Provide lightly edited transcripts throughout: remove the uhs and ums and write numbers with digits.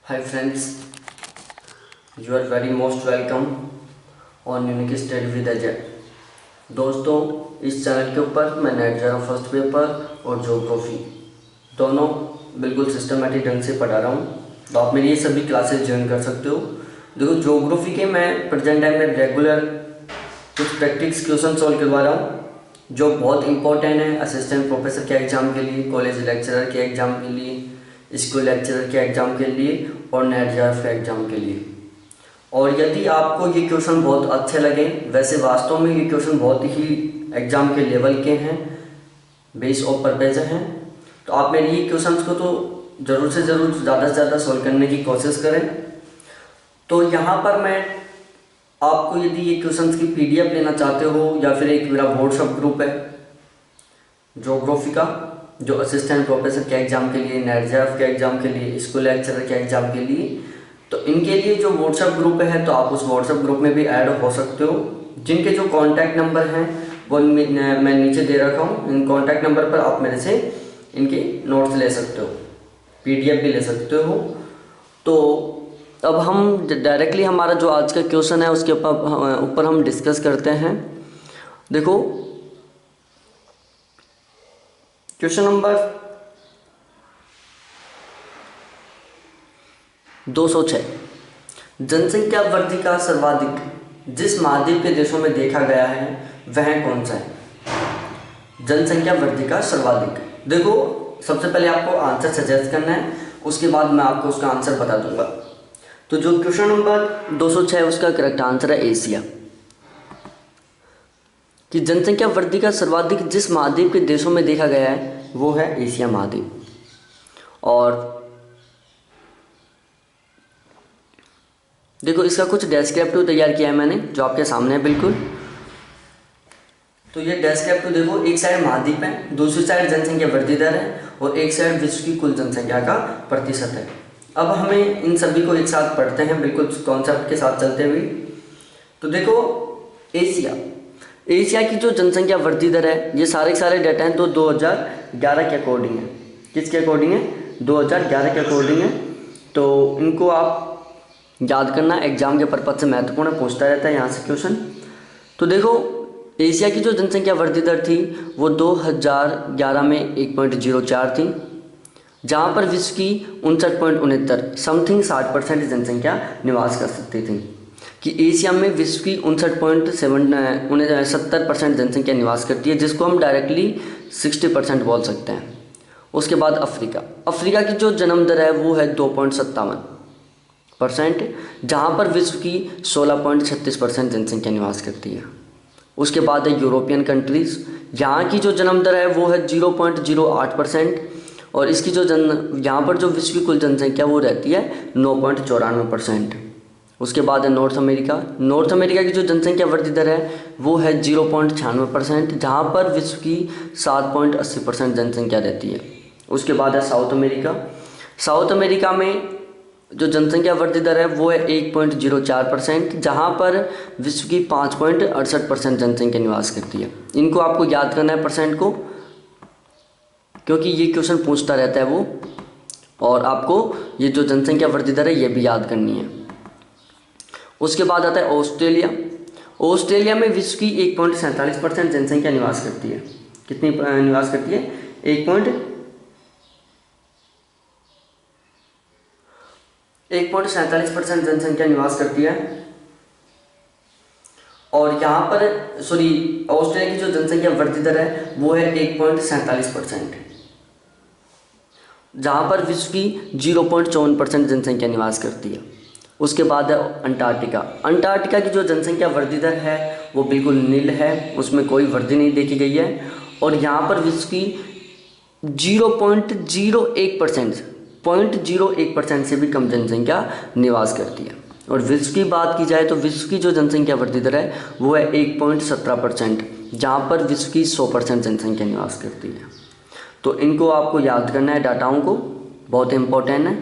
Hi friends, you are very most welcome on unique study with Ajay. दोस्तों, इस channel के ऊपर मैं नेट ज़रा फर्स्ट पेपर और ज्योग्राफी दोनों बिल्कुल सिस्टमेटिक ढंग से पढ़ा रहा हूँ, तो आप मेरी ये सभी क्लासेस ज्वाइन कर सकते हो। देखो, ज्योग्राफी के मैं प्रेजेंट टाइम में रेगुलर कुछ प्रैक्टिस क्वेश्चन सॉल्व करवा रहा हूँ जो बहुत इंपॉर्टेंट है असिस्टेंट प्रोफेसर के एग्ज़ाम के लिए, कॉलेज लेक्चरर के एग्ज़ाम के लिए, स्कूल लेक्चरर के एग्ज़ाम के लिए और नेट जेआरएफ के एग्ज़ाम के लिए। और यदि आपको ये क्वेश्चन बहुत अच्छे लगे, वैसे वास्तव में ये क्वेश्चन बहुत ही एग्ज़ाम के लेवल के हैं, बेस ऑफ परपेज हैं, तो आप मेरी ये क्वेश्चन को तो ज़रूर से ज़रूर ज़्यादा से ज़्यादा सॉल्व करने की कोशिश करें। तो यहाँ पर मैं आपको, यदि ये क्वेश्चन की पीडीएफ लेना चाहते हो या फिर एक मेरा व्हाट्सएप ग्रुप है ज्योग्राफी का, जो असिस्टेंट प्रोफेसर के एग्ज़ाम के लिए, नेट जेआरएफ के एग्ज़ाम के लिए, स्कूल लेक्चरर के एग्ज़ाम के लिए, तो इनके लिए जो व्हाट्सएप ग्रुप है, तो आप उस व्हाट्सएप ग्रुप में भी ऐड हो सकते हो। जिनके जो कॉन्टैक्ट नंबर हैं वो मैं नीचे दे रखा हूँ। इन कॉन्टैक्ट नंबर पर आप मेरे से इनके नोट्स ले सकते हो, पीडीएफ भी ले सकते हो। तो अब हम डायरेक्टली हमारा जो आज का क्वेश्चन है उसके ऊपर हम डिस्कस करते हैं। देखो, क्वेश्चन नंबर 206, जनसंख्या वृद्धि का सर्वाधिक जिस महाद्वीप के देशों में देखा गया है वह कौन सा है? जनसंख्या वृद्धि का सर्वाधिक। देखो, सबसे पहले आपको आंसर सजेस्ट करना है, उसके बाद मैं आपको उसका आंसर बता दूंगा। तो जो क्वेश्चन नंबर 206 है उसका करेक्ट आंसर है एशिया, कि जनसंख्या वृद्धि का सर्वाधिक जिस महाद्वीप के देशों में देखा गया है वो है एशिया महाद्वीप। और देखो, इसका कुछ डेस्क्रिप्टिव तैयार किया है मैंने, जो आपके सामने है बिल्कुल। तो ये डेस्क्रिप्टिव देखो, एक साइड महाद्वीप है, दूसरी साइड जनसंख्या वृद्धि दर है और एक साइड विश्व की कुल जनसंख्या का प्रतिशत है। अब हमें इन सभी को एक साथ पढ़ते हैं, बिल्कुल कॉन्सेप्ट के साथ चलते हुए। तो देखो, एशिया की जो जनसंख्या वृद्धि दर है, ये सारे डाटा हैं तो 2011 के अकॉर्डिंग है। किसके अकॉर्डिंग है? 2011 के अकॉर्डिंग है। तो इनको आप याद करना, एग्जाम के पर्पज से महत्वपूर्ण पूछता रहता है यहाँ से क्वेश्चन। तो देखो, एशिया की जो जनसंख्या वृद्धि दर थी वो 2011 में 1.04 थी, जहाँ पर विश्व की 59.69 समथिंग 60% जनसंख्या निवास कर सकती थी। कि एशिया में विश्व की 59.70% जनसंख्या निवास करती है, जिसको हम डायरेक्टली 60% बोल सकते हैं। उसके बाद अफ्रीका की जो जन्म दर है वो है 2.57%, जहाँ पर विश्व की 16.36% जनसंख्या निवास करती है। उसके बाद है यूरोपियन कंट्रीज़, यहाँ की जो जन्म दर है वो है 0.08%, और इसकी जो यहाँ पर जो विश्व की कुल जनसंख्या वो रहती है 9.94%। उसके बाद है नॉर्थ अमेरिका की जो जनसंख्या वृद्धि दर है वो है 0.96%, जहाँ पर विश्व की 7.80% जनसंख्या रहती है। उसके बाद है साउथ अमेरिका में जो जनसंख्या वृद्धि दर है वो है 1.04%, जहाँ पर विश्व की 5.68% जनसंख्या निवास करती है। इनको आपको याद करना है परसेंट को, क्योंकि ये क्वेश्चन पूछता रहता है वो, और आपको ये जो जनसंख्या वृद्धि दर है ये भी याद करनी है। उसके बाद आता है ऑस्ट्रेलिया में विश्व की 1.47% जनसंख्या निवास करती है। कितनी निवास करती है? 1.47% जनसंख्या निवास करती है। और यहाँ पर ऑस्ट्रेलिया की जो जनसंख्या वृद्धि दर है वो है 1.47%, जहाँ पर विश्व की 0.54% जनसंख्या निवास करती है। उसके बाद है अंटार्कटिका की जो जनसंख्या वृद्धि दर है वो बिल्कुल नील है, उसमें कोई वृद्धि नहीं देखी गई है। और यहाँ पर विश्व की 0.01% से भी कम जनसंख्या निवास करती है। और विश्व की बात की जाए तो विश्व की जो जनसंख्या वृद्धि दर है वो है 1.17%, जहाँ पर विश्व की 100% जनसंख्या निवास करती है। तो इनको आपको याद करना है, डाटाओं को, बहुत इम्पोर्टेंट है।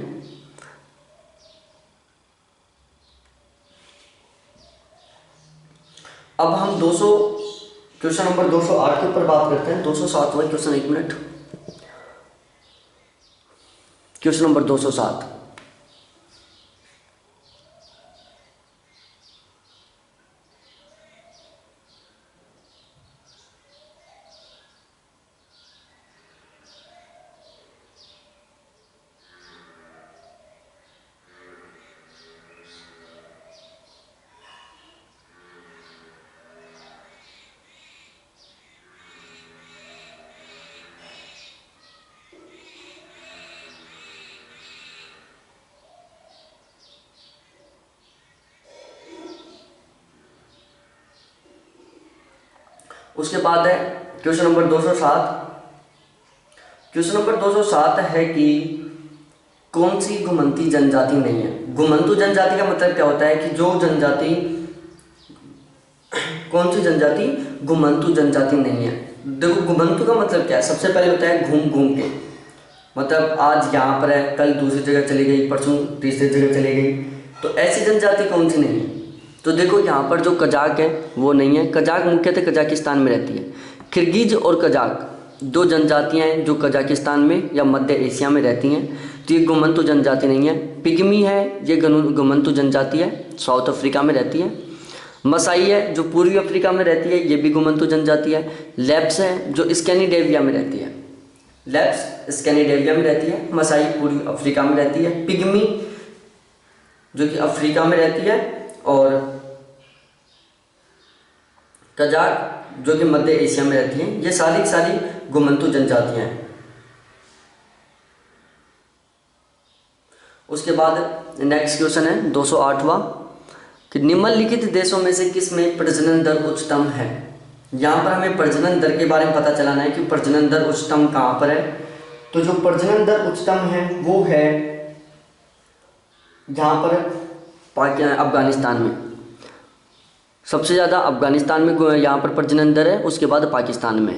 अब हम क्वेश्चन नंबर 208 के ऊपर बात करते हैं। 207 वाला क्वेश्चन, एक मिनट। क्वेश्चन नंबर 207, उसके बाद है क्वेश्चन नंबर 207। क्वेश्चन नंबर 207 है कि कौन सी घुमंती जनजाति नहीं है। घुमंतु जनजाति का मतलब क्या होता है कि जो जनजाति, कौन सी जनजाति घुमंतु जनजाति नहीं है। देखो घुमंतु का मतलब क्या है, सबसे पहले होता है घूम घूम के, मतलब आज यहाँ पर है, कल दूसरी जगह चली गई, परसों तीसरी जगह चली गई, तो ऐसी जनजाति कौन सी नहीं है। तो देखो यहाँ पर जो कजाक है वो नहीं है। कजाक मुख्यतः कजाकिस्तान में रहती है। किर्गिज और कजाक दो जनजातियाँ हैं जो कजाकिस्तान में या मध्य एशिया में रहती हैं, तो ये घुमंतु जनजाति नहीं है। पिग्मी है, ये घुमंतु जनजाति है, साउथ अफ्रीका में रहती है। मसाई है जो पूर्वी अफ्रीका में रहती है, ये भी घुमंतु जनजाति है। लेप्स है जो स्कैंडिनेविया में रहती है, लेप्स स्कैंडिनेविया में रहती है। मसाई पूर्वी अफ्रीका में रहती है। पिग्मी जो कि अफ्रीका में रहती है, और कजाक जो कि मध्य एशिया में रहती हैं। ये सारी की सारी घुमंतु जनजातियां हैं। उसके बाद नेक्स्ट क्वेश्चन है 208वां कि निम्नलिखित देशों में से किस में प्रजनन दर उच्चतम है। यहाँ पर हमें प्रजनन दर के बारे में पता चलाना है कि प्रजनन दर उच्चतम कहाँ पर है। तो जो प्रजनन दर उच्चतम है वो है यहाँ पर अफगानिस्तान में। सबसे ज़्यादा अफगानिस्तान में यहाँ पर प्रजनन दर है, उसके बाद पाकिस्तान में।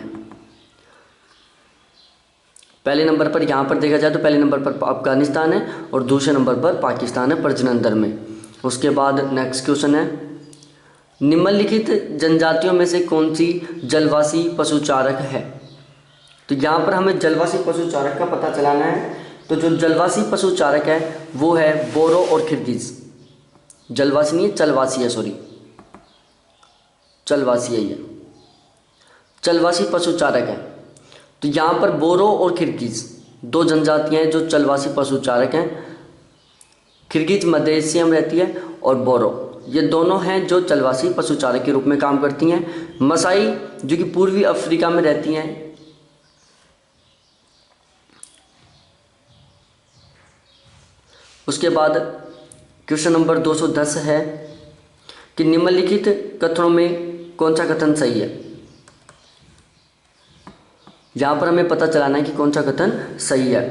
पहले नंबर पर यहाँ पर देखा जाए तो पहले नंबर पर अफगानिस्तान है और दूसरे नंबर पर पाकिस्तान है प्रजनन दर में। उसके बाद नेक्स्ट क्वेश्चन है निम्नलिखित जनजातियों में से कौन सी जलवासी पशुचारक है। तो यहाँ पर हमें जलवासी पशुचारक का पता चलाना है। तो जो जलवासी पशुचारक है वो है बोरो और किर्गिज। जलवासी नहीं है, चलवासी है, सॉरी चलवासी है, ये चलवासी पशुचारक है। तो यहाँ पर बोरो और किर्गिज दो जनजातियाँ हैं जो चलवासी पशुचारक हैं। किर्गिज मध्य एशिया में रहती है और बोरो ये दोनों हैं जो चलवासी पशुचारक के रूप में काम करती हैं। मसाई जो कि पूर्वी अफ्रीका में रहती हैं। उसके बाद क्वेश्चन नंबर 210 है कि निम्नलिखित कथनों में कौन सा कथन सही है। यहाँ पर हमें पता चलाना है कि कौन सा कथन सही है।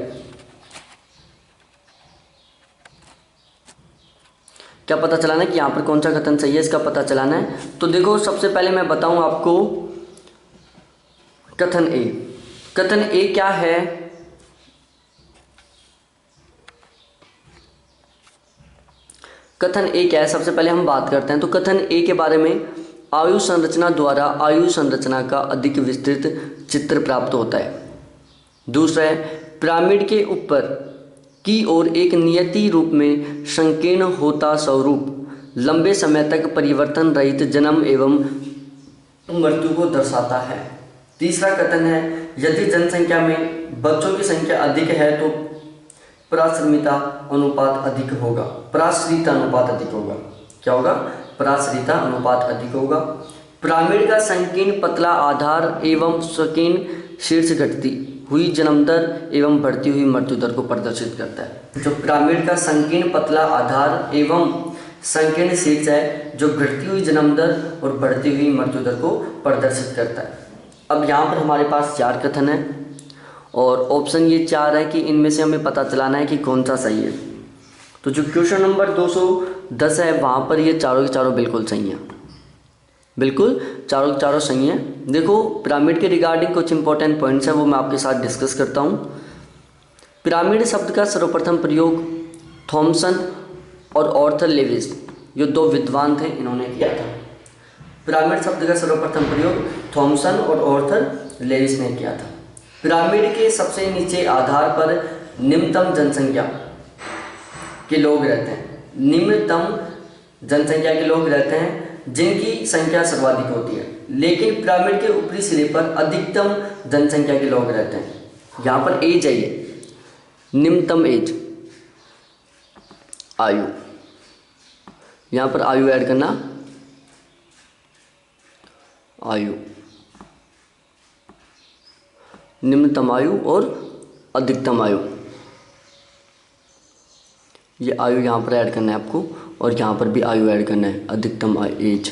क्या पता चलाना है कि यहाँ पर कौन सा कथन सही है, इसका पता चलाना है। तो देखो सबसे पहले मैं बताऊं आपको कथन ए। कथन ए क्या है, कथन ए क्या है सबसे पहले हम बात करते हैं। तो कथन ए के बारे में आयु संरचना द्वारा आयु संरचना का अधिक विस्तृत चित्र प्राप्त होता है। दूसरा है पिरामिड के ऊपर की ओर एक नियति रूप में संकीर्ण होता स्वरूप लंबे समय तक परिवर्तन रहित जन्म एवं मृत्यु को दर्शाता है। तीसरा कथन है यदि जनसंख्या में बच्चों की संख्या अधिक है तो पराश्रिता अनुपात अधिक होगा। पराश्रिता अनुपात अधिक होगा। क्या होगा? पराश्रिता अनुपात अधिक होगा। पिरामिड का संकीर्ण पतला आधार एवं संकीर्ण शीर्ष घटती हुई जन्म दर एवं बढ़ती हुई मृत्यु दर को प्रदर्शित करता है। जो पिरामिड का संकीर्ण पतला आधार एवं संकीर्ण शीर्ष है जो घटती हुई जन्म दर और बढ़ती हुई मृत्यु दर को प्रदर्शित करता है। अब यहाँ पर हमारे पास 4 कथन है और ऑप्शन ये 4 है कि इनमें से हमें पता चलाना है कि कौन सा सही है। तो जो क्वेश्चन नंबर 210 है वहाँ पर ये चारों के चारों बिल्कुल सही हैं, बिल्कुल चारों के चारों सही हैं। देखो पिरामिड के रिगार्डिंग कुछ इंपॉर्टेंट पॉइंट्स हैं वो मैं आपके साथ डिस्कस करता हूँ। पिरामिड शब्द का सर्वप्रथम प्रयोग थॉमसन और ऑर्थर लेविस जो 2 विद्वान थे इन्होंने किया था। पिरामिड शब्द का सर्वप्रथम प्रयोग थॉमसन और ऑर्थर लेविस ने किया था। पिरामिड के सबसे नीचे आधार पर निम्नतम जनसंख्या के लोग रहते हैं। निम्नतम जनसंख्या के लोग रहते हैं जिनकी संख्या सर्वाधिक होती है, लेकिन पिरामिड के ऊपरी सिरे पर अधिकतम जनसंख्या के लोग रहते हैं। यहाँ पर एज है, ये निम्नतम एज आयु, यहाँ पर आयु ऐड करना, आयु निम्नतम आयु और अधिकतम आयु, ये आयु यहाँ पर ऐड करना है आपको और यहाँ पर भी आयु ऐड करना है, अधिकतम एज।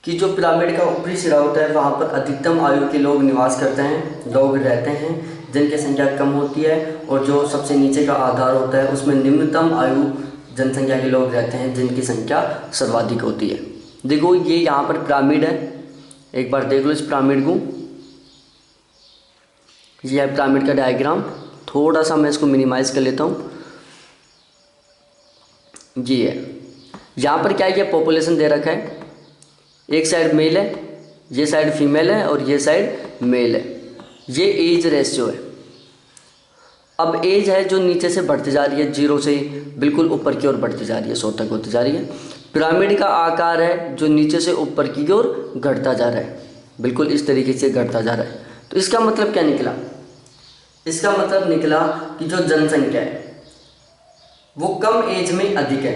कि जो पिरामिड का ऊपरी सिरा होता है वहाँ पर अधिकतम आयु के लोग निवास करते हैं, लोग रहते हैं, जिनकी संख्या कम होती है, और जो सबसे नीचे का आधार होता है उसमें निम्नतम आयु जनसंख्या के लोग रहते हैं, जिनकी संख्या सर्वाधिक होती है। देखो ये यहाँ पर पिरामिड है, एक बार देख लो इस पिरामिड को। ये है पिरामिड का डायग्राम, थोड़ा सा मैं इसको मिनिमाइज कर लेता हूँ। ये है, यहाँ पर क्या है, ये पॉपुलेशन दे रखा है, एक साइड मेल है, ये साइड फीमेल है, और ये साइड मेल है। ये एज रेशियो है। अब एज है जो नीचे से बढ़ती जा रही है, 0 से बिल्कुल ऊपर की ओर बढ़ती जा रही है, 100 तक होती जा रही है। पिरामिड का आकार है जो नीचे से ऊपर की ओर घटता जा रहा है, बिल्कुल इस तरीके से घटता जा रहा है। तो इसका मतलब क्या निकला? इसका मतलब निकला कि जो जनसंख्या है वो कम एज में अधिक है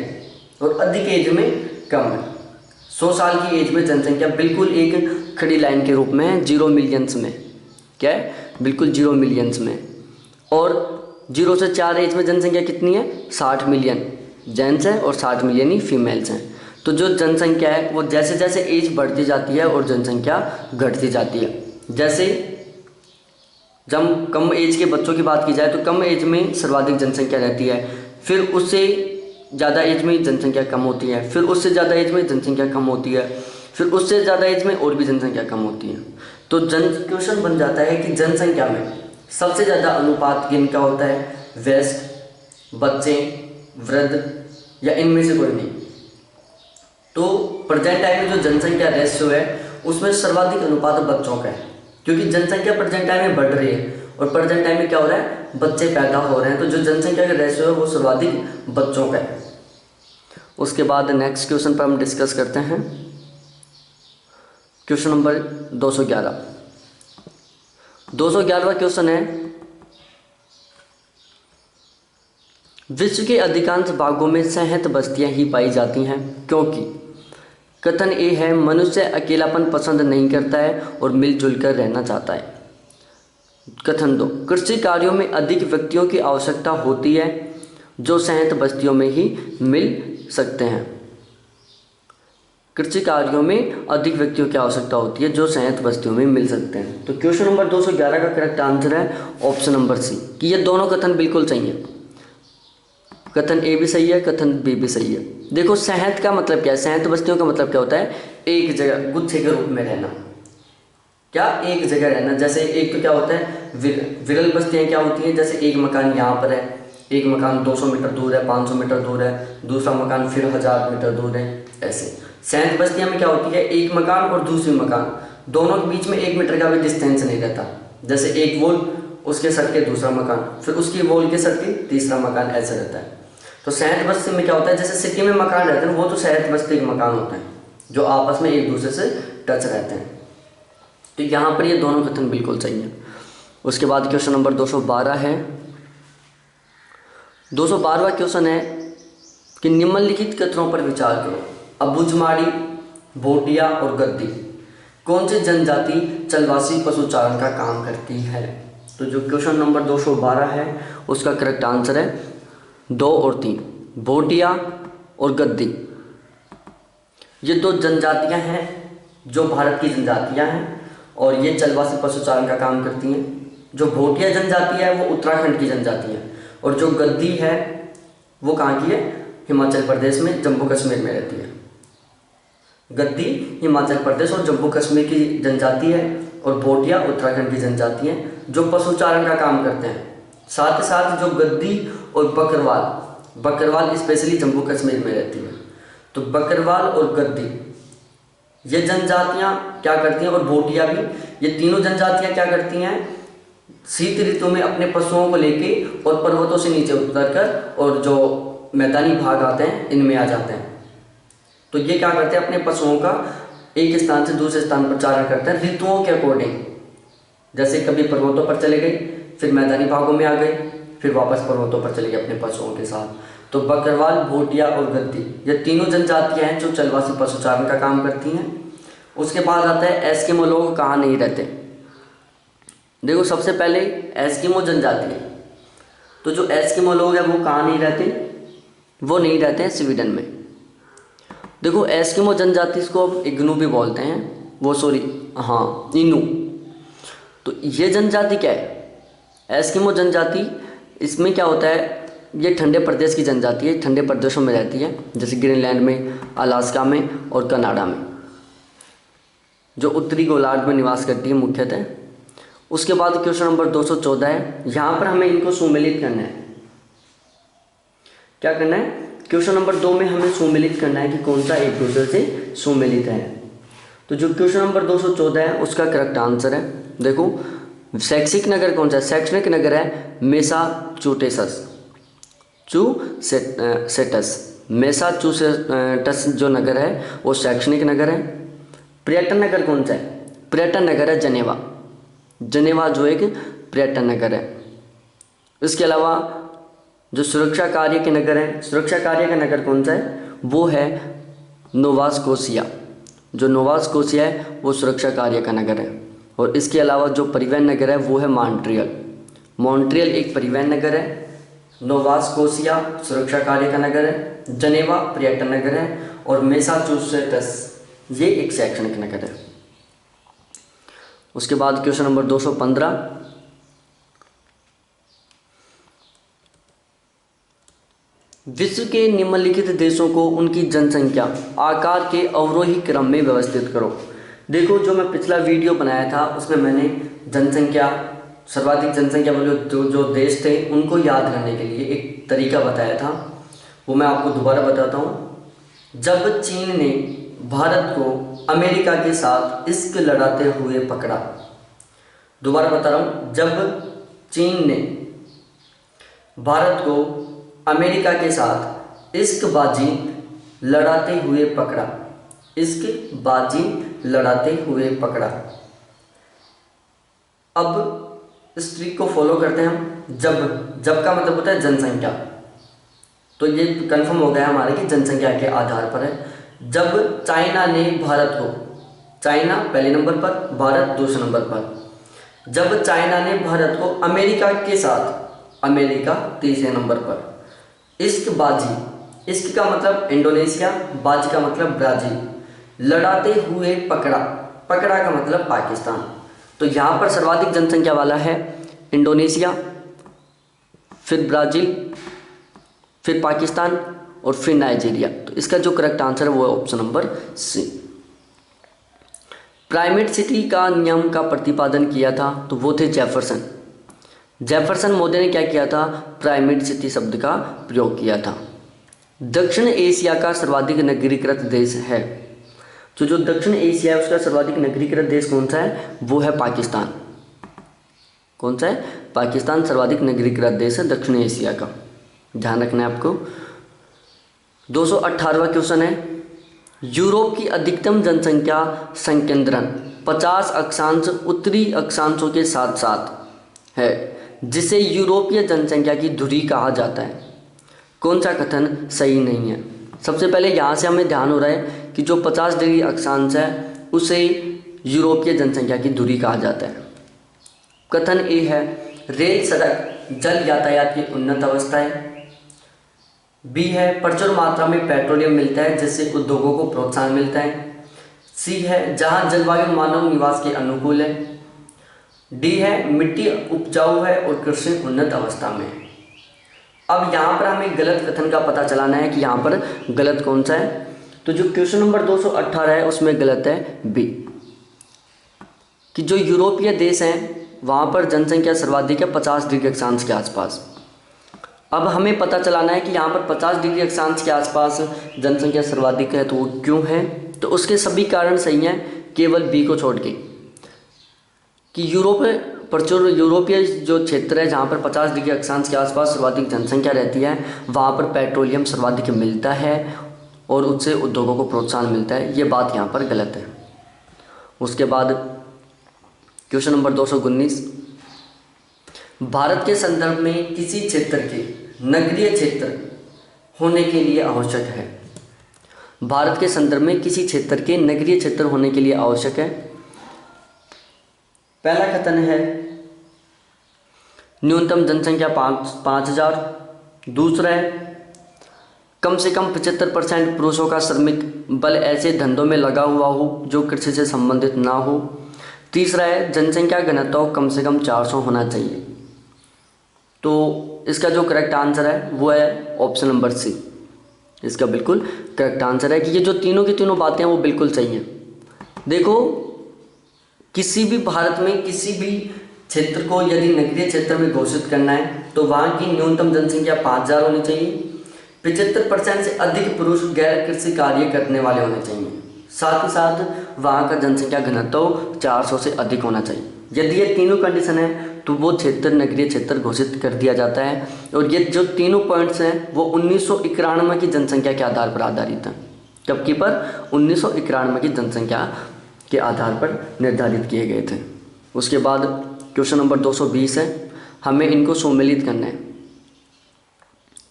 और अधिक एज में कम है। 100 साल की एज में जनसंख्या बिल्कुल एक खड़ी लाइन के रूप में है, 0 मिलियंस में। क्या है? बिल्कुल 0 मिलियंस में। और 0 से 4 एज में जनसंख्या कितनी है? 60 मिलियन जेंट्स हैं और 60 मिलियन ही फीमेल्स हैं। तो जो जनसंख्या है वो जैसे जैसे एज बढ़ती जाती है और जनसंख्या घटती जाती है। जैसे जब कम एज के बच्चों की बात की जाए तो कम एज में सर्वाधिक जनसंख्या रहती है, फिर उससे ज़्यादा एज में जनसंख्या कम होती है, फिर उससे ज़्यादा एज में जनसंख्या कम होती है, फिर उससे ज़्यादा एज में और भी जनसंख्या कम होती है। तो क्वेश्चन बन जाता है कि जनसंख्या में सबसे ज़्यादा अनुपात किनका होता है? वयस्क, बच्चे, वृद्ध, या इनमें से कोई नहीं। तो प्रेजेंट टाइम में जो जनसंख्या रेशियो है उसमें सर्वाधिक अनुपात बच्चों का है, क्योंकि जनसंख्या प्रेजेंट टाइम में बढ़ रही है और प्रेजेंट टाइम में क्या हो रहा है? बच्चे पैदा हो रहे हैं। तो जो जनसंख्या का रेशियो है वो सर्वाधिक बच्चों का है। उसके बाद नेक्स्ट क्वेश्चन पर हम डिस्कस करते हैं, क्वेश्चन नंबर 211। 211वां क्वेश्चन है, विश्व के अधिकांश भागों में सहत बस्तियां ही पाई जाती हैं क्योंकि कथन ए है, मनुष्य अकेलापन पसंद नहीं करता है और मिलजुल कर रहना चाहता है। कथन 2, कृषि कार्यों में अधिक व्यक्तियों की आवश्यकता होती है जो सहत बस्तियों में ही मिल सकते हैं। कृषि कार्यों में अधिक व्यक्तियों की आवश्यकता होती है जो सहत बस्तियों में मिल सकते हैं। तो क्वेश्चन नंबर 211 का करेक्ट आंसर है ऑप्शन नंबर सी, कि ये दोनों कथन बिल्कुल सही है। कथन ए भी सही है, कथन बी भी सही है। देखो सहत का मतलब क्या है? सहत बस्तियों का मतलब क्या होता है? एक जगह गुच्छे के रूप में रहना। क्या? एक जगह रहना। जैसे एक तो क्या होता है विरल बस्तियाँ क्या होती हैं? जैसे एक मकान यहाँ पर है, एक मकान 200 मीटर दूर है, 500 मीटर दूर है, दूसरा मकान फिर 1000 मीटर दूर है। ऐसे सहत बस्तियाँ में क्या होती है? एक मकान और दूसरी मकान दोनों के बीच में 1 मीटर का भी डिस्टेंस नहीं रहता। जैसे एक वॉल उसके सट के दूसरा मकान, फिर उसकी वॉल के सट के तीसरा मकान, ऐसा रहता है। तो सहत बस्ती में क्या होता है? जैसे सिटी में मकान रहते हैं वो तो सहत बस्ती के मकान होते हैं जो आपस में एक दूसरे से टच रहते हैं। तो यहाँ पर ये दोनों कथन बिल्कुल सही है। उसके बाद क्वेश्चन नंबर 212 है। 212वां क्वेश्चन है कि निम्नलिखित कथनों पर विचार करो। अबुझमाड़ी, भोटिया और गद्दी कौन सी जनजाति चलवासी पशुचारण का काम करती है? तो जो क्वेश्चन नंबर 212 है उसका करेक्ट आंसर है 2 और 3, भोटिया और गद्दी। ये 2 जनजातियां हैं जो भारत की जनजातियां हैं और ये चलवासी पशुचारण का काम करती हैं। जो भोटिया जनजाति है वो उत्तराखंड की जनजाति है और जो गद्दी है वो कहाँ की है? हिमाचल प्रदेश में, जम्मू कश्मीर में रहती है। गद्दी हिमाचल प्रदेश और जम्मू कश्मीर की जनजाति है और भोटिया उत्तराखंड की जनजाति है जो पशुचारण का काम करते हैं। साथ ही साथ जो गद्दी और बकरवाल स्पेशली जम्मू कश्मीर में रहती है। तो बकरवाल और गद्दी ये जनजातियाँ क्या करती हैं, और भोटिया भी, ये तीनों जनजातियाँ क्या करती हैं? शीत ऋतु में अपने पशुओं को लेके और पर्वतों से नीचे उतरकर और जो मैदानी भाग आते हैं इनमें आ जाते हैं। तो ये क्या करते हैं? अपने पशुओं का एक स्थान से दूसरे स्थान पर चारण करते हैं ऋतुओं के अकॉर्डिंग। जैसे कभी पर्वतों पर चले गए, फिर मैदानी भागों में आ गए, फिर वापस पर्वतों पर चले गए अपने पशुओं के साथ। तो बकरवाल, भोटिया और गद्दी ये तीनों जनजातियां हैं जो चलवासी पशुचारण का काम करती हैं। उसके बाद आता है एस्किमो लोग कहाँ नहीं रहते। देखो सबसे पहले एस्किमो जनजाति है। तो जो एस्किमो लोग हैं वो कहाँ नहीं रहते? वो नहीं रहते हैं स्वीडन में। देखो एस्किमो जनजाति इसको अब इग्नू भी बोलते हैं, वो सॉरी हाँ इनू। तो ये जनजाति क्या है, एस्किमो जनजाति, इसमें क्या होता है, ये ठंडे प्रदेश की जनजाति है, ठंडे प्रदेशों में रहती है, जैसे ग्रीनलैंड में, अलास्का में और कनाडा में, जो उत्तरी गोलार्ध में निवास करती है मुख्यतः। उसके बाद क्वेश्चन नंबर 214 है, यहाँ पर हमें इनको सुमेलित करना है। क्या करना है, क्वेश्चन नंबर 2 में हमें सुमेलित करना है कि कौन सा एक दूसरे से सुमेलित है। तो जो क्वेश्चन नंबर 214 है उसका करेक्ट आंसर है, देखो शैक्षिक नगर कौन सा है, शैक्षणिक नगर है मैसाचुसेट्स, मैसाचुसेट्स जो नगर है वो शैक्षणिक नगर है। पर्यटन नगर कौन सा है, पर्यटन नगर है जेनेवा, जेनेवा जो एक पर्यटन नगर है। इसके अलावा जो सुरक्षा कार्य के नगर हैं, सुरक्षा कार्य का नगर कौन सा है, वो है नोवा स्कोशिया, जो नोवा स्कोशिया है वो सुरक्षा कार्य का नगर है। और इसके अलावा जो परिवहन नगर है वो है मॉन्ट्रियल, मॉन्ट्रियल एक परिवहन नगर है, नोवा स्कोशिया सुरक्षा कार्य का नगर है, जनेवा पर्यटन नगर है और मैसाचुसेट्स ये एक शैक्षणिक नगर है। उसके बाद क्वेश्चन नंबर 215, विश्व के निम्नलिखित देशों को उनकी जनसंख्या आकार के अवरोही क्रम में व्यवस्थित करो। देखो जो मैं पिछला वीडियो बनाया था उसमें मैंने जनसंख्या, सर्वाधिक जनसंख्या वाले जो देश थे उनको याद करने के लिए एक तरीका बताया था, वो मैं आपको दोबारा बताता हूँ। जब चीन ने भारत को अमेरिका के साथ इश्क लड़ाते हुए पकड़ा, दोबारा बता रहा हूँ, जब चीन ने भारत को अमेरिका के साथ इश्कबाजी लड़ाते हुए पकड़ा, इश्कबाजी लड़ाते हुए पकड़ा। अब इस ट्रिक को फॉलो करते हैं हम। जब का मतलब होता है जनसंख्या, तो ये कंफर्म हो गया हमारे कि जनसंख्या के आधार पर है। जब चाइना ने भारत को, चाइना पहले नंबर पर, भारत दूसरे नंबर पर, जब चाइना ने भारत को अमेरिका के साथ, अमेरिका तीसरे नंबर पर, इश्कबाजी, इश्क का मतलब इंडोनेशिया, बाजी का मतलब ब्राज़ील, लड़ाते हुए पकड़ा, पकड़ा का मतलब पाकिस्तान। तो यहाँ पर सर्वाधिक जनसंख्या वाला है इंडोनेशिया, फिर ब्राज़ील, फिर पाकिस्तान और फिर नाइजीरिया। तो इसका जो करेक्ट आंसर है वो है option number C. Primate city का नियम का प्रतिपादन किया था तो वो थे जेफरसन। जेफरसन मोदी ने क्या किया था, प्राइमेट सिटी शब्द का प्रयोग किया था। दक्षिण एशिया का सर्वाधिक नगरीकृत देश है, तो जो दक्षिण एशिया है उसका सर्वाधिक नगरीकृत देश कौन सा है, वो है पाकिस्तान। कौन सा है, पाकिस्तान सर्वाधिक नगरीकृत देश है दक्षिण एशिया का, ध्यान रखना है आपको। 218वां क्वेश्चन है, यूरोप की अधिकतम जनसंख्या संकेंद्रण 50 अक्षांश उत्तरी अक्षांशों के साथ साथ है, जिसे यूरोपीय जनसंख्या की धुरी कहा जाता है। कौन सा कथन सही नहीं है। सबसे पहले यहाँ से हमें ध्यान हो रहा है कि जो 50 डिग्री अक्षांश है उसे यूरोपीय जनसंख्या की धुरी कहा जाता है। कथन ए है, रेल सड़क जल यातायात की उन्नत अवस्था है। बी है, प्रचुर मात्रा में पेट्रोलियम मिलता है जिससे उद्योगों को प्रोत्साहन मिलता है। सी है, जहां जलवायु मानव निवास के अनुकूल है। डी है, मिट्टी उपजाऊ है और कृषि उन्नत अवस्था में है। अब यहाँ पर हमें गलत कथन का पता चलाना है कि यहाँ पर गलत कौन सा है। तो जो क्वेश्चन नंबर 218 है उसमें गलत है बी, कि जो यूरोपीय देश हैं वहाँ पर जनसंख्या सर्वाधिक है 50 डिग्री अक्षांश के आसपास। अब हमें पता चलाना है कि यहाँ पर 50 डिग्री अक्षांश के आसपास जनसंख्या सर्वाधिक है, तो वो क्यों है। तो उसके सभी कारण सही हैं केवल बी को छोड़ के, कि प्रचुर यूरोपीय जो क्षेत्र है जहाँ पर 50 डिग्री अक्षांश के आसपास सर्वाधिक जनसंख्या रहती है वहाँ पर पेट्रोलियम सर्वाधिक मिलता है और उससे उद्योगों को प्रोत्साहन मिलता है। ये बात यहाँ पर गलत है। उसके बाद क्वेश्चन नंबर 219, भारत के संदर्भ में किसी क्षेत्र के नगरीय क्षेत्र होने के लिए आवश्यक है। भारत के संदर्भ में किसी क्षेत्र के नगरीय क्षेत्र होने के लिए आवश्यक है। पहला कथन है न्यूनतम जनसंख्या 5,000। दूसरा है कम से कम 75% पुरुषों का श्रमिक बल ऐसे धंधों में लगा हुआ हो जो कृषि से संबंधित ना हो। तीसरा है जनसंख्या घनत्व कम से कम 400 होना चाहिए। तो इसका जो करेक्ट आंसर है वो है ऑप्शन नंबर सी। इसका बिल्कुल करेक्ट आंसर है कि ये जो तीनों की तीनों बातें हैं वो बिल्कुल सही हैं। देखो, किसी भी भारत में किसी भी क्षेत्र को यदि नगरीय क्षेत्र में घोषित करना है तो वहाँ की न्यूनतम जनसंख्या 5000 होनी चाहिए। 75% से अधिक पुरुष गैर कृषि कार्य करने वाले होने चाहिए। साथ ही साथ वहाँ का जनसंख्या घनत्व 400 से अधिक होना चाहिए। यदि ये तीनों कंडीशन है तो वो क्षेत्र नगरीय क्षेत्र घोषित कर दिया जाता है। और ये जो तीनों पॉइंट्स हैं वो 1991 की जनसंख्या के आधार पर आधारित हैं। जबकि पर 1991 की जनसंख्या के आधार पर निर्धारित किए गए थे। उसके बाद क्वेश्चन नंबर 220 है, हमें इनको सम्मिलित करना है।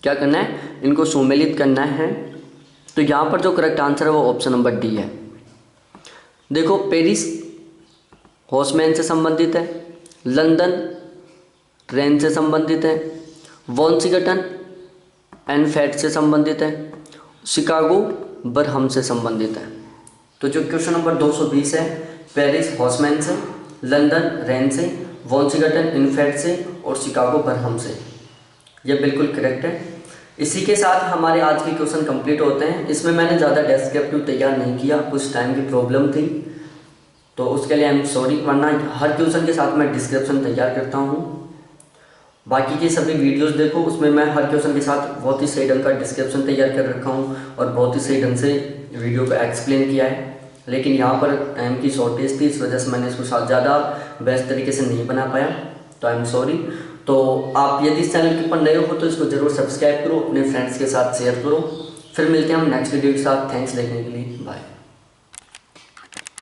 क्या करना है? इनको सम्मिलित करना है। तो यहाँ पर जो करेक्ट आंसर है वो ऑप्शन नंबर डी है। देखो, पेरिस हॉर्समैन से संबंधित है, लंदन ट्रेन से संबंधित है, वॉशिंगटन एंड फैट से संबंधित है, शिकागो बरहम से संबंधित है। तो जो क्वेश्चन नंबर 220 है, पेरिस हॉर्समैन से, लंदन रेन से, वॉशिंगटन इनफैट से और शिकागो बरहम से, यह बिल्कुल करेक्ट है। इसी के साथ हमारे आज के क्वेश्चन कंप्लीट होते हैं। इसमें मैंने ज़्यादा डिस्क्रिप्टिव तैयार नहीं किया, कुछ टाइम की प्रॉब्लम थी तो उसके लिए आई एम सॉरी, वरना हर क्वेश्चन के साथ मैं डिस्क्रिप्शन तैयार करता हूँ। बाकी की सभी वीडियोस देखो, उसमें मैं हर क्वेश्चन के साथ बहुत ही सही ढंग का डिस्क्रिप्शन तैयार कर रखा हूँ और बहुत ही सही ढंग से वीडियो को एक्सप्लेन किया है। लेकिन यहाँ पर टाइम की शॉर्टेज थी, इस वजह से मैंने इसको ज़्यादा बेस्ट तरीके से नहीं बना पाया, तो आई एम सॉरी। तो आप यदि इस चैनल के ऊपर नए हो तो इसको ज़रूर सब्सक्राइब करो, अपने फ्रेंड्स के साथ शेयर करो। फिर मिलते हैं हम नेक्स्ट वीडियो के साथ। थैंक्स देखने के लिए, बाय।